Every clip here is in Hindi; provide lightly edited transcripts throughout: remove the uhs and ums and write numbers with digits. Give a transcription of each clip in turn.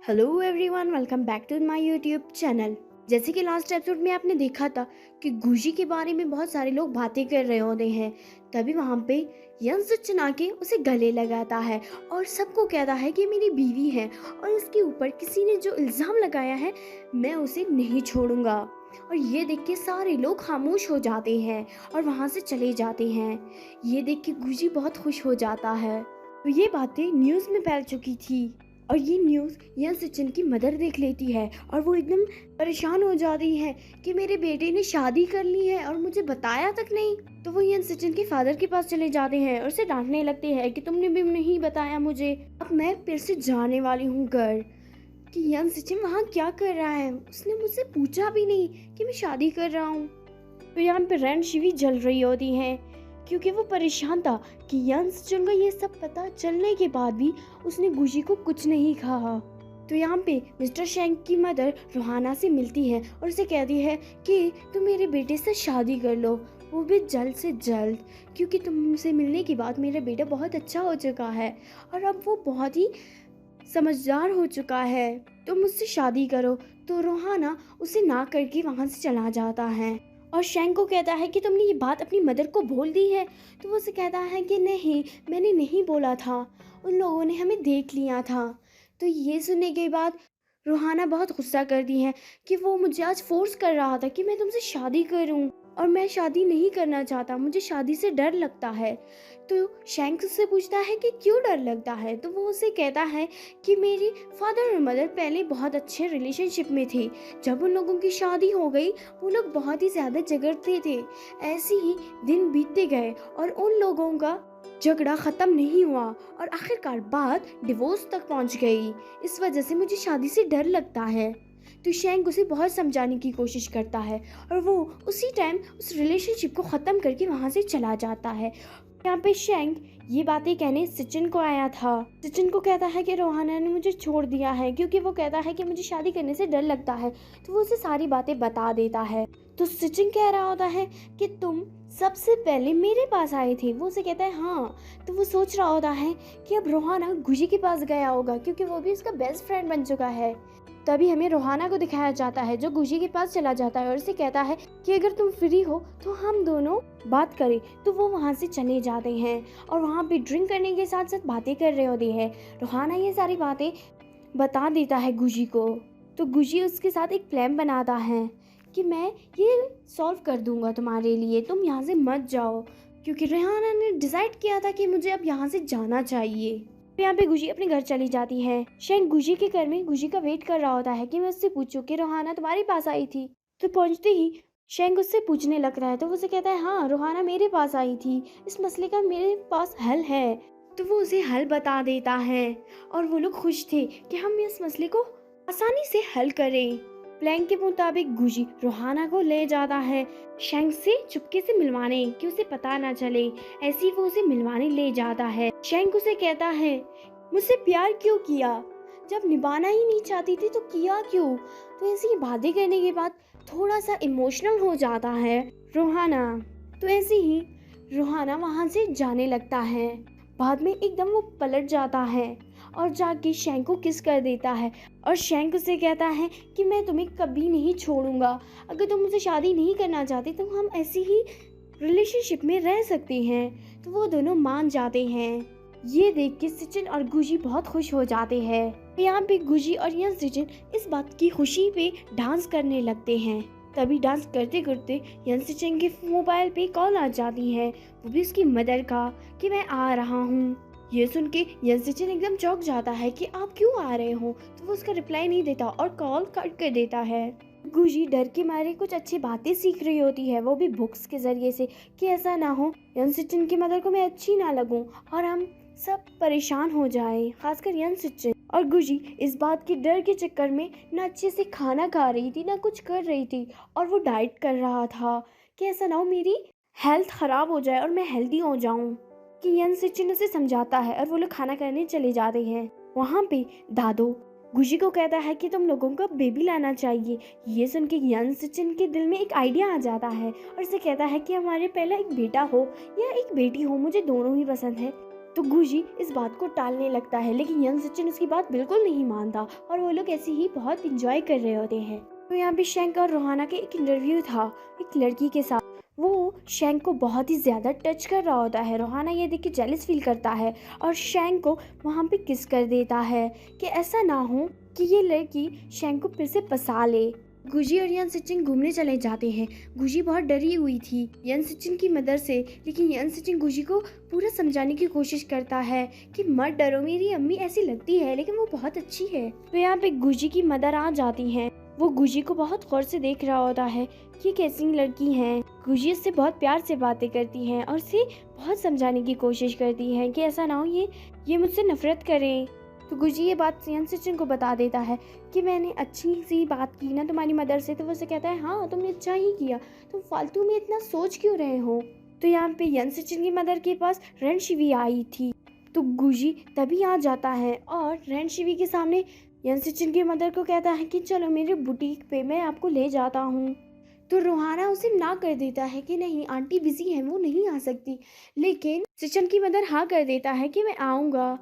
Hello everyone, welcome back to my YouTube channel. जैसे कि लास्ट एपिसोड में आपने देखा था कि गुजी के बारे में बहुत सारे लोग बातें कर रहे होते हैं। तभी वहाँ पे यन सचिन आके उसे गले लगाता है और सबको कहता है कि मेरी बीवी है और इसके ऊपर किसी ने जो इल्ज़ाम लगाया है मैं उसे नहीं छोड़ूंगा। और ये देख के सारे लोग खामोश हो जाते हैं और वहाँ से चले जाते हैं। ये देख के गुजी बहुत खुश हो जाता है। तो ये बातें न्यूज़ में फैल चुकी थी और ये न्यूज़ यन सचिन की मदर देख लेती है और वो एकदम परेशान हो जाती है कि मेरे बेटे ने शादी कर ली है और मुझे बताया तक नहीं। तो वो यन सचिन के फादर के पास चले जाते हैं और उसे डांटने लगते हैं कि तुमने भी नहीं बताया मुझे। अब मैं फिर से जाने वाली हूँ घर कि यन सचिन वहाँ क्या कर रहा है, उसने मुझसे पूछा भी नहीं कि मैं शादी कर रहा हूँ। तो यहाँ पे रैन शिवी जल रही होती हैं क्योंकि वो परेशान था कि यन सचिन को ये सब पता चलने के बाद भी उसने गुजी को कुछ नहीं कहा। तो यहाँ पे मिस्टर शेंग की मदर रोहाना से मिलती है और उसे कहती है कि तुम मेरे बेटे से शादी कर लो, वो भी जल्द से जल्द, क्योंकि तुमसे मिलने के बाद मेरा बेटा बहुत अच्छा हो चुका है और अब वो बहुत ही समझदार हो चुका है, तो मुझसे शादी करो। तो रोहाना उसे ना करके वहाँ से चला जाता है और शेंग को कहता है कि तुमने ये बात अपनी मदर को बोल दी है। तो वो उसे कहता है कि नहीं, मैंने नहीं बोला था, उन लोगों ने हमें देख लिया था। तो ये सुनने के बाद रोहाना बहुत गुस्सा करती है कि वो मुझे आज फोर्स कर रहा था कि मैं तुमसे शादी करूं और मैं शादी नहीं करना चाहता, मुझे शादी से डर लगता है। तो शैंक्स उससे पूछता है कि क्यों डर लगता है। तो वो उसे कहता है कि मेरी फादर और मदर पहले बहुत अच्छे रिलेशनशिप में थे, जब उन लोगों की शादी हो गई वो लोग बहुत ही ज़्यादा झगड़ते थे। ऐसे ही दिन बीतते गए और उन लोगों का झगड़ा ख़त्म नहीं हुआ और आखिरकार बात डिवोर्स तक पहुंच गई। इस वजह से मुझे शादी से डर लगता है। तो शैंक उसे बहुत समझाने की कोशिश करता है और वो उसी टाइम उस रिलेशनशिप को ख़त्म करके वहाँ से चला जाता है। यहाँ पे शैंक ये बातें कहने सचिन को आया था। सचिन को कहता है कि रोहाना ने मुझे छोड़ दिया है क्योंकि वो कहता है कि मुझे शादी करने से डर लगता है। तो वो उसे सारी बातें बता देता है। तो सचिन कह रहा होता है कि तुम सबसे पहले मेरे पास आए थे। वो उसे कहता है हाँ। तो वो सोच रहा होता है कि अब रोहाना गुजी के पास गया होगा क्योंकि वो भी उसका बेस्ट फ्रेंड बन चुका है। तभी हमें रोहाना को दिखाया जाता है जो गुजी के पास चला जाता है और उसे कहता है कि अगर तुम फ्री हो तो हम दोनों बात करें। तो वो वहाँ से चले जाते हैं और वहाँ पे ड्रिंक करने के साथ साथ बातें कर रहे होते हैं। रोहाना ये सारी बातें बता देता है गुजी को। तो गुजी उसके साथ एक प्लान बनाता है कि मैं ये सॉल्व कर दूंगा तुम्हारे लिए, तुम यहाँ से मत जाओ, क्योंकि रेहाना ने डिसाइड किया था कि मुझे अब यहाँ से जाना चाहिए। यहाँ पे गुजी अपने घर चली जाती है। शेंग गुजी के घर में गुजी का वेट कर रहा होता है कि मैं उससे पूछूं कि रोहाना तुम्हारे पास आई थी। तो पहुंचते ही शेंग उससे पूछने लग रहा है। तो वो उसे कहता है हाँ, रोहाना मेरे पास आई थी, इस मसले का मेरे पास हल है। तो वो उसे हल बता देता है और वो लोग खुश थे कि हम इस मसले को आसानी से हल करें। प्लान के मुताबिक गुजी रोहाना को ले जाता है शेंग से चुपके से मिलवाने कि उसे पता ना चले। ऐसी वो उसे मिलवाने ले जाता है। शेंग उसे कहता है मुझसे प्यार क्यों किया, जब निभाना ही नहीं चाहती थी तो किया क्यों। तो ऐसी बातें करने के बाद थोड़ा सा इमोशनल हो जाता है रोहाना। तो ऐसे ही रोहाना वहाँ से जाने लगता है। बाद में एकदम वो पलट जाता है और जाके शेंग को किस कर देता है और शेंग उसे कहता है कि मैं तुम्हें कभी नहीं छोड़ूंगा, अगर तुम मुझसे शादी नहीं करना चाहते तो हम ऐसी ही रिलेशनशिप में रह सकते हैं। तो वो दोनों मान जाते हैं। ये देख के सचिन और गुजी बहुत खुश हो जाते हैं। यहाँ पे गुजी और यन सचिन इस बात की खुशी पे डांस करने लगते हैं। तभी डांस करते करते यन सचिन के मोबाइल पे कॉल आ जाती है, वो भी उसकी मदर का, कि मैं आ रहा हूँ। ये सुन के यन सचिन एकदम चौंक जाता है कि आप क्यों आ रहे हो। तो वो उसका रिप्लाई नहीं देता और कॉल कट कर देता है। गुजी डर के मारे कुछ अच्छी बातें सीख रही होती है, वो भी बुक्स के जरिए से, कि ऐसा ना हो यन सचिन की मदर को मैं अच्छी ना लगूं और हम सब परेशान हो जाए, खासकर यन सचिन। और गुजी इस बात के डर के चक्कर में ना अच्छे से खाना खा रही थी ना कुछ कर रही थी और वो डाइट कर रहा था कि ऐसा ना हो मेरी हेल्थ खराब हो जाए और मैं हेल्दी हो जाऊं। कि यन सचिन उसे समझाता है और वो लोग खाना करने चले जाते हैं। वहाँ पे दादो गुजी को कहता है कि तुम लोगों को बेबी लाना चाहिए। ये सुन के यन सचिन के दिल में एक आइडिया आ जाता है और उसे कहता है कि हमारे पहला एक बेटा हो या एक बेटी हो, मुझे दोनों ही पसंद है, तो गुजी इस बात को टालने लगता है, लेकिन यन सचिन उसकी बात बिल्कुल नहीं मानता और वो लोग ऐसे ही बहुत इंजॉय कर रहे होते हैं। तो यहाँ पे शैंक और रोहाना के एक इंटरव्यू था एक लड़की के साथ। वो शैंक को बहुत ही ज़्यादा टच कर रहा होता है। रोहाना ये देख के जेलस फील करता है और शैंक को वहाँ पे किस कर देता है कि ऐसा ना हो कि ये लड़की शैंक को फिर से फंसा ले। गुजी और यन सचिन घूमने चले जाते हैं। गुजी बहुत डरी हुई थी यन सचिन की मदर से, लेकिन यन सचिन गुजी को पूरा समझाने की कोशिश करता है कि मत डरो, मेरी अम्मी ऐसी लगती है लेकिन वो बहुत अच्छी है। तो यहाँ पे गुजी की मदर आ जाती हैं। वो गुजी को बहुत गौर से देख रहा होता है कि कैसी लड़की है। गुजी उससे बहुत प्यार से बातें करती हैं और उसे बहुत समझाने की कोशिश करती है कि ऐसा ना हो ये मुझसे नफरत करे। तो गुजी ये बात यन सचिन को बता देता है कि मैंने अच्छी सी बात की ना तुम्हारी मदर से। तो वो उसे कहता है हाँ तुमने अच्छा ही किया, तुम फालतू में इतना सोच क्यों रहे हो। तो यहाँ पे यन सचिन की मदर के पास रण शिवी आई थी। तो गुजी तभी आ जाता है और रण शिवी के सामने यन सचिन की मदर को कहता है कि चलो मेरे बुटीक पे मैं आपको ले जाता हूँ। तो रोहाना उसे ना कर देता है कि नहीं आंटी बिजी है वो नहीं आ सकती, लेकिन सचिन की मदर हाँ कर देता है कि मैं आऊँगा।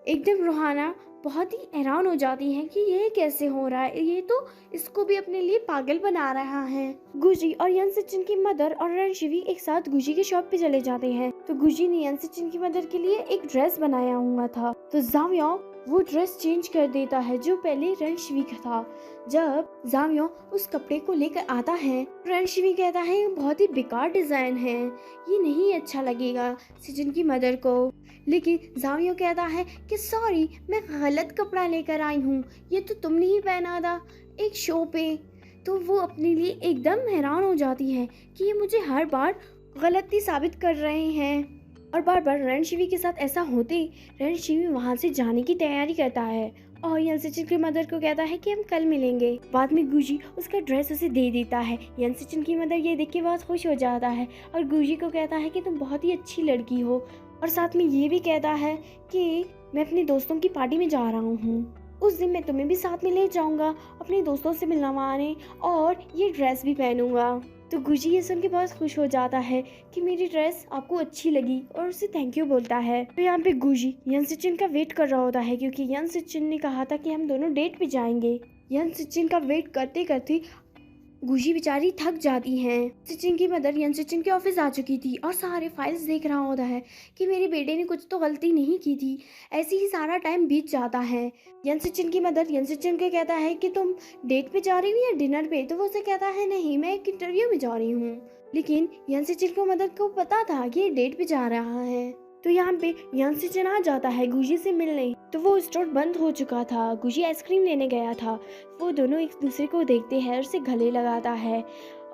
एकदम रोहाना बहुत ही हैरान हो जाती है कि ये कैसे हो रहा है, ये तो इसको भी अपने लिए पागल बना रहा है। गुजी और यन सचिन की मदर और रणशिवी एक साथ गुजी के शॉप पे चले जाते हैं। तो गुजी ने यन सचिन की मदर के लिए एक ड्रेस बनाया हुआ था। तो जामिया वो ड्रेस चेंज कर देता है जो पहले रणशिवी का था। जब जामिया उस कपड़े को लेकर आता है, रणशिवी कहता है ये बहुत ही बेकार डिजाइन है, ये नहीं अच्छा लगेगा सचिन की मदर को। लेकिन जामिया कहता है कि सॉरी मैं गलत कपड़ा लेकर आई हूँ, ये तो तुमने ही पहना था एक शो पे। तो वो अपने लिए एकदम हैरान हो जाती है कि ये मुझे हर बार गलती साबित कर रहे हैं। और बार बार रणशिवी के साथ ऐसा होते रणशिवी वहाँ से जाने की तैयारी करता है और यन सचिन की मदर को कहता है कि हम कल मिलेंगे। बाद में गुजी उसका ड्रेस उसे दे देता है। यन सचिन की मदर ये देख के बहुत खुश हो जाता है और गुजी को कहता है कि तुम बहुत ही अच्छी लड़की हो, और साथ में ये भी कहता है कि मैं अपने दोस्तों की पार्टी में जा रहा हूँ, उस दिन मैं तुम्हें भी साथ में ले जाऊंगा अपने दोस्तों से मिलवाने और ये ड्रेस भी पहनूंगा। तो गुजी ये सुन के बहुत खुश हो जाता है कि मेरी ड्रेस आपको अच्छी लगी और उसे थैंक यू बोलता है। तो यहाँ पे गुजी यन सचिन का वेट कर रहा होता है क्योंकि यन सचिन ने कहा था कि हम दोनों डेट पे जाएंगे। यन सचिन का वेट करते करते गुजी बेचारी थक जाती हैं। सचिन की मदर यन सचिन के ऑफिस आ चुकी थी और सारे फाइल्स देख रहा होता है कि मेरे बेटे ने कुछ तो गलती नहीं की थी। ऐसे ही सारा टाइम बीत जाता है। यन सचिन की मदर यन सचिन को कहता है कि तुम डेट पे जा रही हो या डिनर पे। तो वो उसे कहता है नहीं मैं एक इंटरव्यू में जा रही हूँ। लेकिन यन सचिन को मदर को पता था कि ये डेट पे जा रहा है। तो यहाँ पे यन सचिन आ जाता है गुजी से मिलने। तो वो स्टोर बंद हो चुका था, गुजी आइसक्रीम लेने गया था। वो दोनों एक दूसरे को देखते हैं और उसे गले लगाता है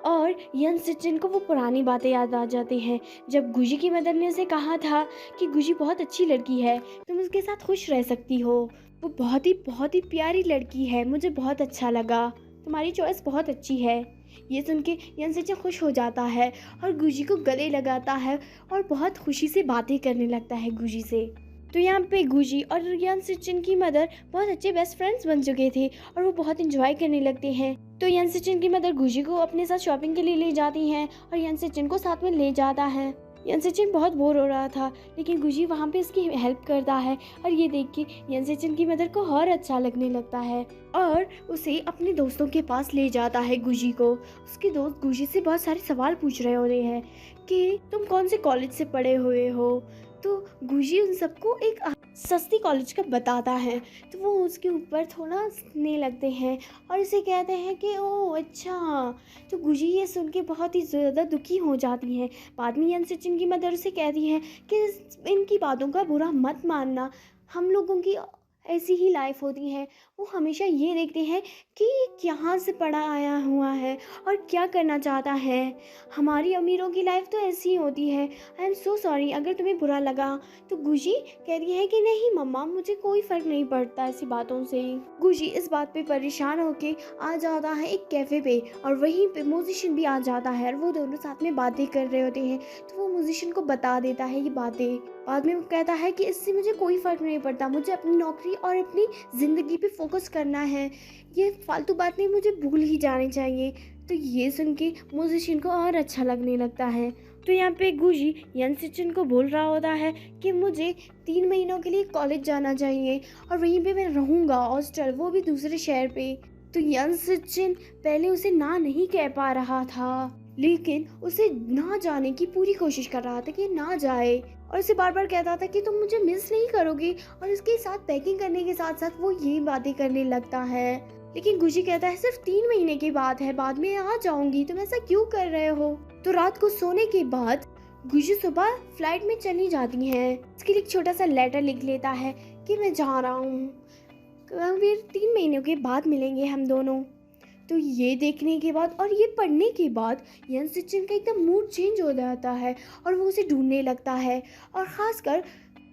और यन सचिन को वो पुरानी बातें याद आ जाती हैं जब गुजी की मदर ने उसे कहा था कि गुजी बहुत अच्छी लड़की है, तुम उसके साथ खुश रह सकती हो, वो बहुत ही प्यारी लड़की है, मुझे बहुत अच्छा लगा, तुम्हारी चॉइस बहुत अच्छी है। ये सुन के यन सचिन खुश हो जाता है और गुजी को गले लगाता है और बहुत खुशी से बातें करने लगता है गुजी से। तो यहाँ पे गुजी और यन सचिन की मदर बहुत अच्छे बेस्ट फ्रेंड्स बन चुके थे और वो बहुत इंजॉय करने लगते हैं। तो यन सचिन की मदर गुजी को अपने साथ शॉपिंग के लिए ले जाती हैं और यन सचिन को साथ में ले जाता है। यन सचिन बहुत बोर हो रहा था लेकिन गुजी वहाँ पे उसकी हेल्प करता है और ये देख के यन सचिन की मदर को और अच्छा लगने लगता है और उसे अपने दोस्तों के पास ले जाता है गुजी को। उसके दोस्त गुजी से बहुत सारे सवाल पूछ रहे होते हैं कि तुम कौन से कॉलेज से पढ़े हुए हो। तो गुजी उन सबको एक सस्ती कॉलेज का बताता है। तो वो उसके ऊपर थोड़ा हंसने लगते हैं और उसे कहते हैं कि ओह अच्छा। तो गुजी ये सुन के बहुत ही ज़्यादा दुखी हो जाती है। बाद में यन सचिन की मदर उसे कहती है कि इनकी बातों का बुरा मत मानना, हम लोगों की ऐसी ही लाइफ होती है। वो हमेशा ये देखते हैं कि कहाँ से पढ़ा आया हुआ है और क्या करना चाहता है। हमारी अमीरों की लाइफ तो ऐसी ही होती है। आई एम सो सॉरी अगर तुम्हें बुरा लगा। तो गुजी कहती है कि नहीं मम्मा मुझे कोई फ़र्क नहीं पड़ता ऐसी बातों से। गुजी इस बात पे परेशान होके आ जाता है एक कैफ़े पे और वहीं पे म्यूजिशियन भी आ जाता है और वो दोनों साथ में बातें कर रहे होते हैं। तो वो म्यूजिशियन को बता देता है ये बातें। बाद में वो कहता है कि इससे मुझे कोई फ़र्क नहीं पड़ता, मुझे अपनी नौकरी और अपनी ज़िंदगी पे फोकस करना है, ये फालतू बातें मुझे भूल ही जानी चाहिए। तो ये सुन के म्यूजिशियन को और अच्छा लगने लगता है तो यहाँ पे गुजी यन सिचिन को बोल रहा होता है कि मुझे 3 महीनों के लिए कॉलेज जाना चाहिए और वहीं पे मैं रहूँगा हॉस्टल, वो भी दूसरे शहर पे। तो यन सिचिन पहले उसे ना नहीं कह पा रहा था, लेकिन उसे ना जाने की पूरी कोशिश कर रहा था कि ना जाए, और उसे बार बार कहता था कि तुम मुझे मिस नहीं करोगे, और इसके साथ पैकिंग करने के साथ साथ वो ये बातें करने लगता है। लेकिन गुजी कहता है सिर्फ 3 महीने की बात है, बाद में आ जाऊंगी, तुम ऐसा क्यों कर रहे हो। तो रात को सोने के बाद गुजी सुबह फ्लाइट में चली जाती हैं। उसके लिए एक छोटा सा लेटर लिख लेता है कि मैं जा रहा हूँ, फिर 3 महीनों के बाद मिलेंगे हम दोनों। तो ये देखने के बाद और ये पढ़ने के बाद यन सिचिन का एकदम मूड चेंज हो जाता है और वो उसे ढूंढने लगता है, और ख़ासकर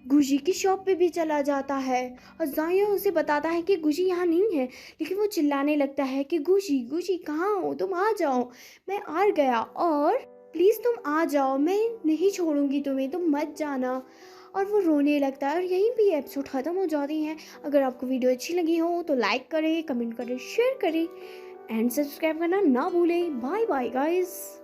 गुजी की शॉप पे भी चला जाता है। और जाया उसे बताता है कि गुजी यहाँ नहीं है, लेकिन वो चिल्लाने लगता है कि गुजी गुजी कहाँ हो, तुम आ जाओ, मैं आ गया, और प्लीज़ तुम आ जाओ, मैं नहीं छोड़ूंगी तुम्हें, तुम मत जाना। और वो रोने लगता है, और यहीं पे एपिसोड ख़त्म हो जाती हैं। अगर आपको वीडियो अच्छी लगी हो तो लाइक करें, कमेंट करें, शेयर करें एंड सब्सक्राइब करना ना भूलें। Bye bye guys.